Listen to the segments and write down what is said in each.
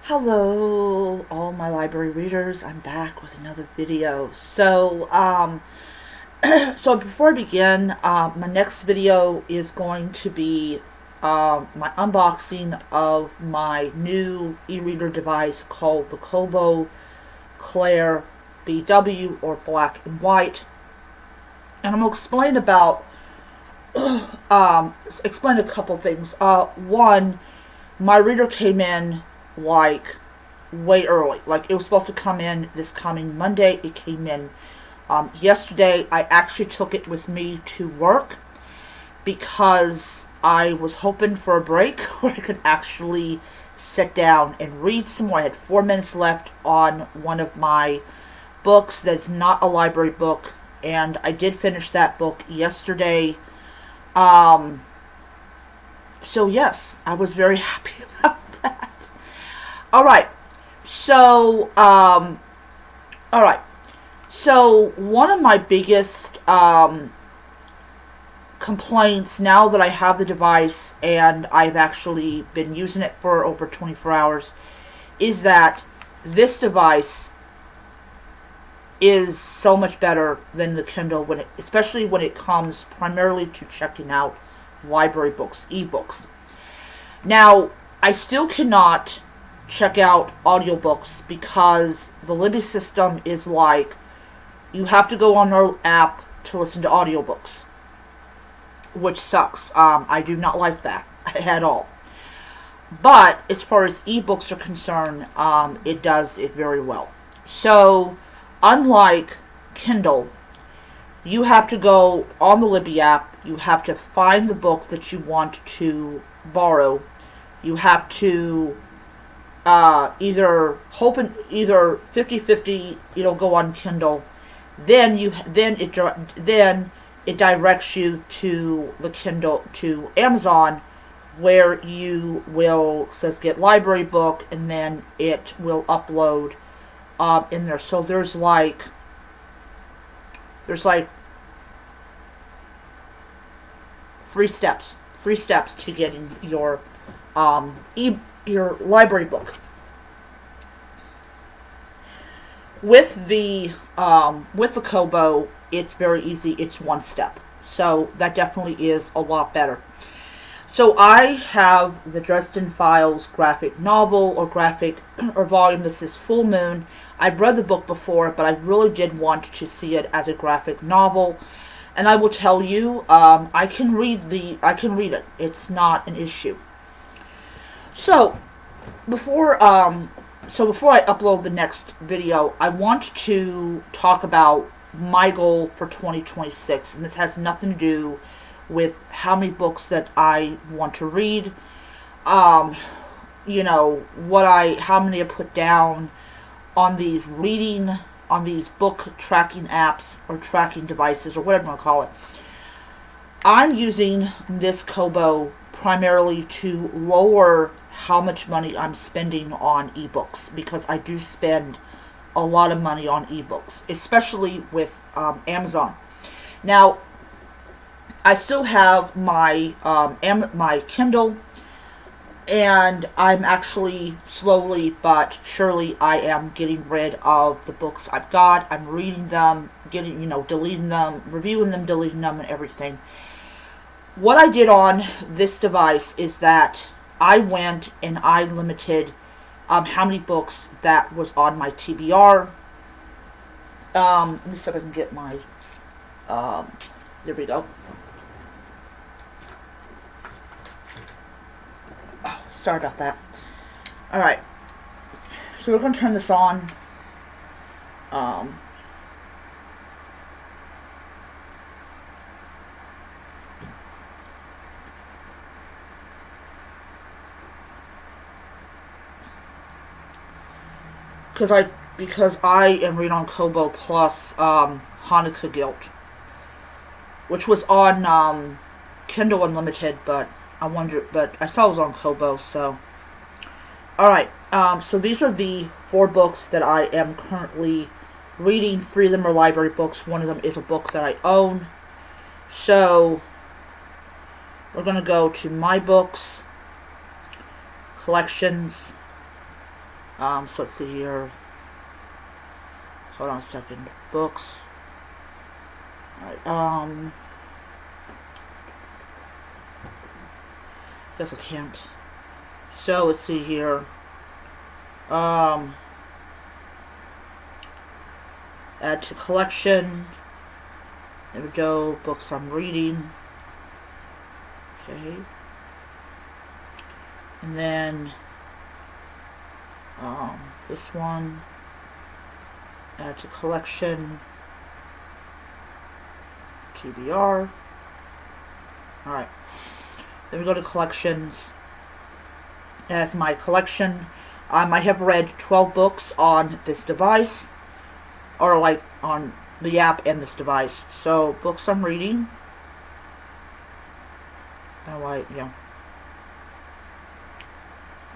Hello, all my library readers. I'm back with another video. So before I begin, my next video is going to be my unboxing of my new e-reader device called the Kobo Claire BW, or Black and White. And I'm going to explain a couple things. One, my reader came in like way early. Like, it was supposed to come in this coming Monday. It came in yesterday. I actually took it with me to work because I was hoping for a break where I could actually sit down and read some more. I had 4 minutes left on one of my books that's not a library book, and I did finish that book yesterday. Um, so yes, I was very happy about that. All right. So, all right. So one of my biggest complaints, now that I have the device and I've actually been using it for over 24 hours, is that this device is so much better than the Kindle, especially when it comes primarily to checking out library books, ebooks. Now, I still cannot check out audiobooks because the Libby system is like, you have to go on our app to listen to audiobooks, which sucks. I do not like that at all. But as far as ebooks are concerned, it does it very well. So, unlike Kindle, you have to go on the Libby app, you have to find the book that you want to borrow. You have to either 50-50, go on Kindle. Then it directs you to the Kindle, to Amazon, where you will says get library book, and then it will upload in there. So there's like three steps to getting your your library book. With the Kobo, it's very easy. It's one step, so that definitely is a lot better. So I have the Dresden Files graphic novel, or graphic or volume. This is Full Moon. I've read the book before, but I really did want to see it as a graphic novel. And I will tell you, I can read it. It's not an issue. So before I upload the next video, I want to talk about my goal for 2026, and this has nothing to do with how many books that I want to read. How many I put down on these book tracking apps or tracking devices, or whatever you want to call it. I'm using this Kobo primarily to lower how much money I'm spending on ebooks, because I do spend a lot of money on ebooks, especially with Amazon. Now, I still have my my Kindle, and I'm actually slowly but surely I am getting rid of the books I've got. I'm reading them, deleting them, reviewing them, deleting them, and everything. What I did on this device is that I went and I limited how many books that was on my TBR. Let me see if I can get my, there we go. Oh, sorry about that. Alright, so we're going to turn this on. Because I am reading on Kobo Plus Hanukkah Guilt, which was on Kindle Unlimited, but I saw it was on Kobo. So, all right. So these are the 4 books that I am currently reading. 3 of them are library books. 1 of them is a book that I own. So we're gonna go to My Books, Collections, So let's see here. Hold on a second. Books. Alright, guess I can't. So let's see here. Add to collection. There we go. Books I'm reading. Okay. And then this one. Add to collection. TBR. Alright. Then we go to collections. As my collection, I have read 12 books on this device, or like on the app and this device. So, books I'm reading. Oh, yeah.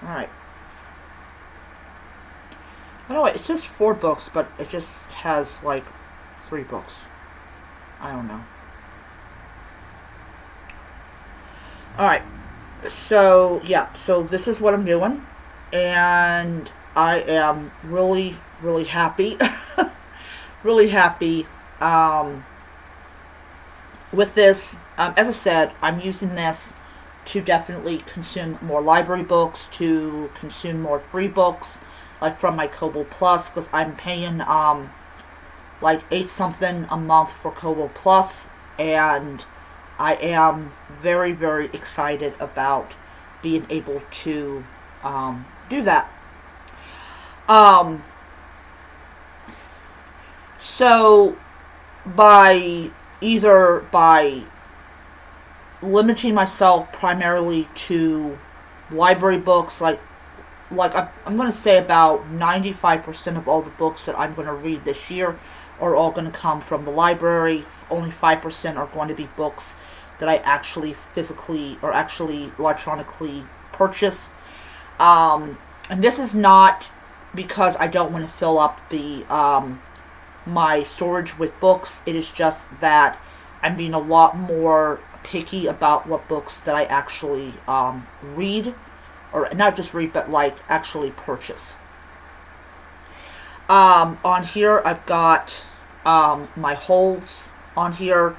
Alright. I don't know, it says 4 books, but it just has like 3 books. I don't know. Alright. So, yeah. So, this is what I'm doing. And I am really, really happy. Really happy with this. As I said, I'm using this to definitely consume more library books, to consume more free books, like from my Kobo Plus, because I'm paying like 8 something a month for Kobo Plus, and I am very, very excited about being able to do that. So by limiting myself primarily to library books, like I'm going to say about 95% of all the books that I'm going to read this year are all going to come from the library. Only 5% are going to be books that I actually physically or actually electronically purchase. And this is not because I don't want to fill up the my storage with books. It is just that I'm being a lot more picky about what books that I actually read, or not just read, but like actually purchase. On here I've got my holds on here.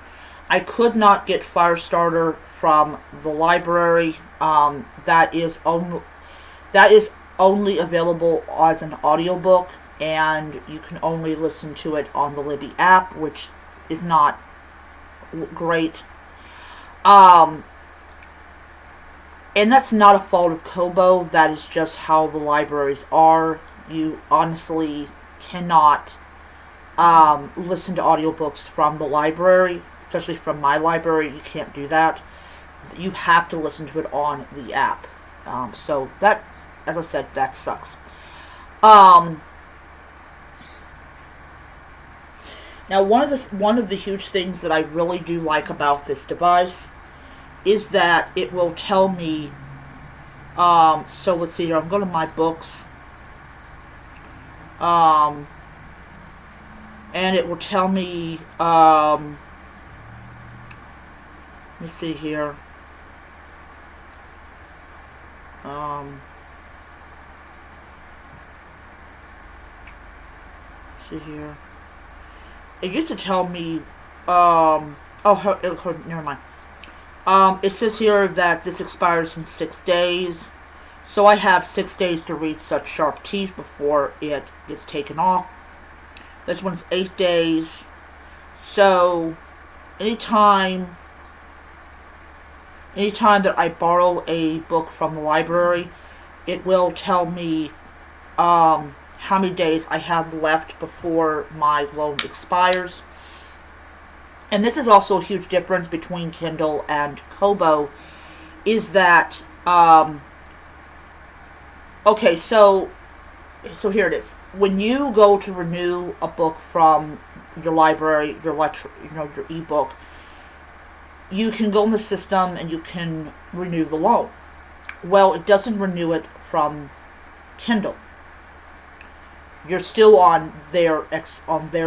I could not get Firestarter from the library. That is only available as an audiobook, and you can only listen to it on the Libby app, which is not great. And that's not a fault of Kobo. That is just how the libraries are. You honestly cannot listen to audiobooks from the library, especially from my library. You can't do that. You have to listen to it on the app. So that, as I said, that sucks. Now, one of the huge things that I really do like about this device is that it will tell me. So let's see here. I'm going to my books. And it will tell me. Let me see here. See here. It used to tell me, never mind. It says here that this expires in 6 days. So I have 6 days to read such sharp teeth before it gets taken off. This one's 8 days. So, anytime that I borrow a book from the library, it will tell me how many days I have left before my loan expires. And this is also a huge difference between Kindle and Kobo, is that, okay, so here it is. When you go to renew a book from your library, your ebook, you can go in the system and you can renew the loan. Well, it doesn't renew it from Kindle. You're still on their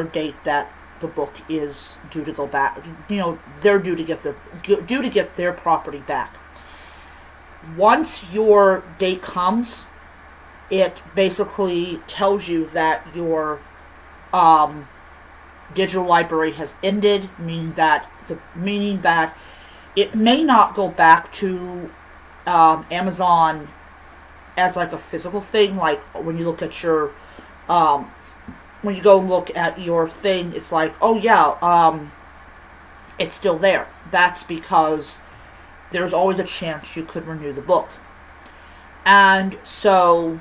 date that the book is due to go back. They're due to get their property back. Once your date comes, it basically tells you that your um, digital library has ended, meaning that it may not go back to Amazon as like a physical thing. Like when you look at your um, when you go and look at your thing, it's like, oh yeah, it's still there. That's because there's always a chance you could renew the book. And so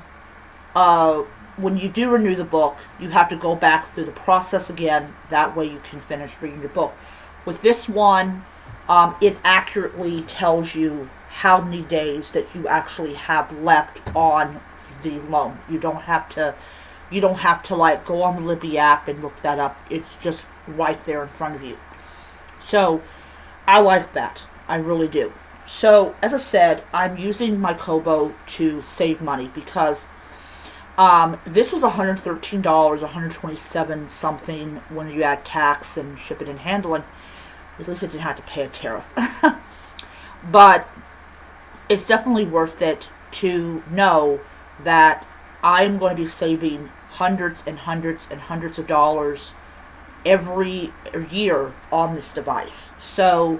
uh, when you do renew the book, you have to go back through the process again. That way you can finish reading your book. With this one, it accurately tells you how many days that you actually have left on the loan. You don't have to like go on the Libby app and look that up. It's just right there in front of you. So I like that. I really do. So as I said, I'm using my Kobo to save money because this was $113, $127 something when you add tax and shipping and handling. At least I didn't have to pay a tariff. But it's definitely worth it to know that I'm going to be saving hundreds and hundreds and hundreds of dollars every year on this device. So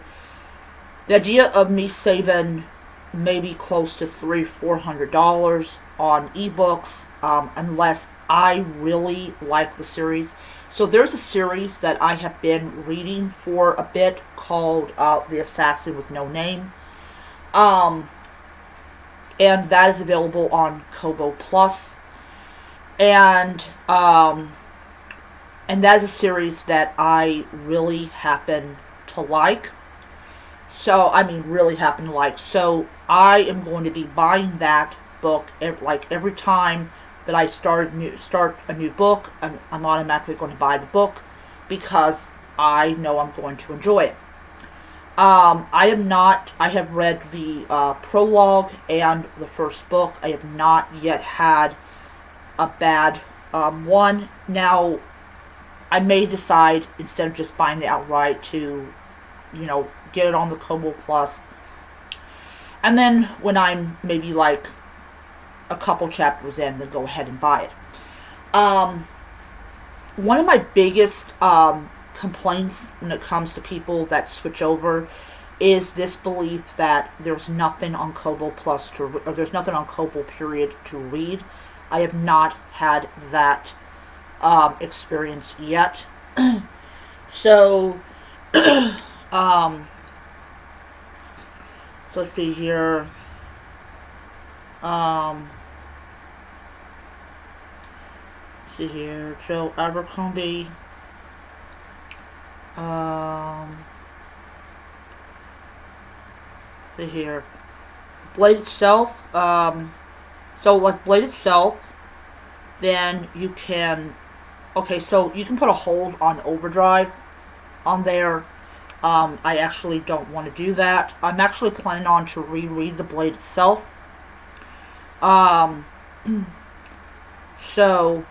the idea of me saving maybe close to $300-400 on ebooks, unless I really like the series. So there's a series that I have been reading for a bit called The Assassin with No Name. And that is available on Kobo Plus. And that is a series that I really happen to like. So, I mean, really happen to like. So, I am going to be buying that book every time that I start a new book. I'm automatically going to buy the book because I know I'm going to enjoy it. I have read the prologue and the first book. I have not yet had a bad one. Now, I may decide, instead of just buying it outright, to, get it on the Kobo Plus. And then when I'm maybe like a couple chapters in, then go ahead and buy it. One of my biggest complaints when it comes to people that switch over is this belief that there's nothing on Kobo Plus or there's nothing on Kobo period to read. I have not had that experience yet. So, so let's see here. See here, Joe Abercrombie. See here, Blade itself. So like Blade itself, then you can. Okay, so you can put a hold on overdrive on there. I actually don't want to do that. I'm actually planning on to reread the Blade itself. So,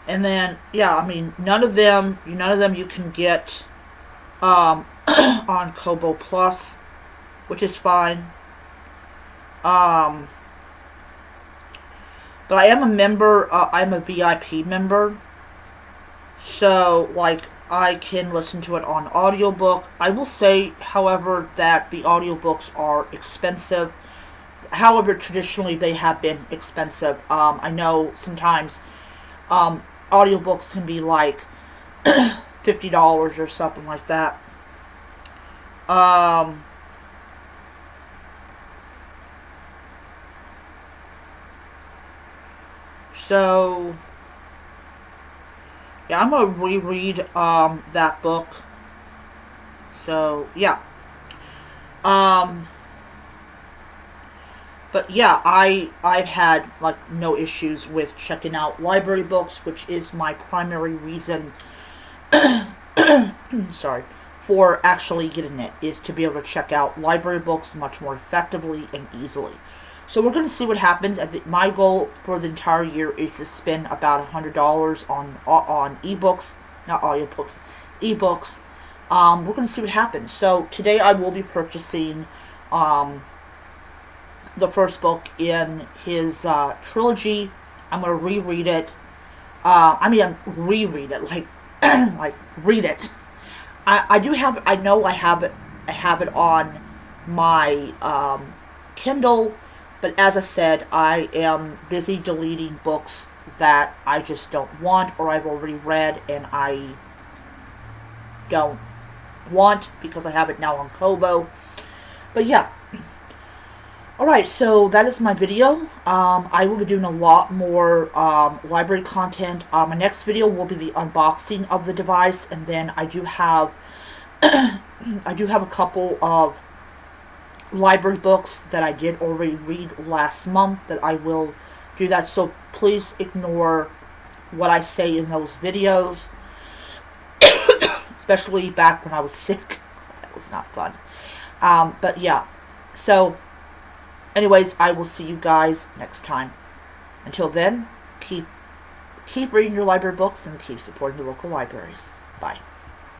and then yeah, I mean none of them you can get on Kobo Plus, which is fine. But I am a member. I'm a VIP member. So, like, I can listen to it on audiobook. I will say, however, that the audiobooks are expensive. However, traditionally they have been expensive. I know sometimes audiobooks can be like $50 or something like that. So yeah, I'm gonna reread that book. So yeah. But yeah, I've had like no issues with checking out library books, which is my primary reason sorry, for actually getting it, is to be able to check out library books much more effectively and easily. So we're going to see what happens. My goal for the entire year is to spend about $100 on ebooks, not audiobooks, ebooks. We're going to see what happens. So today I will be purchasing the first book in his trilogy. I'm going to reread it. Reread it, like, like, read it. I do have, I know I have it on my Kindle, but as I said, I am busy deleting books that I just don't want or I've already read and I don't want because I have it now on Kobo. But yeah. Alright, so that is my video. I will be doing a lot more library content. My next video will be the unboxing of the device, and then I do have I do have a couple of library books that I did already read last month that I will do that. So please ignore what I say in those videos, especially back when I was sick. That was not fun. But yeah, so anyways, I will see you guys next time. Until then, keep reading your library books and keep supporting the local libraries. Bye.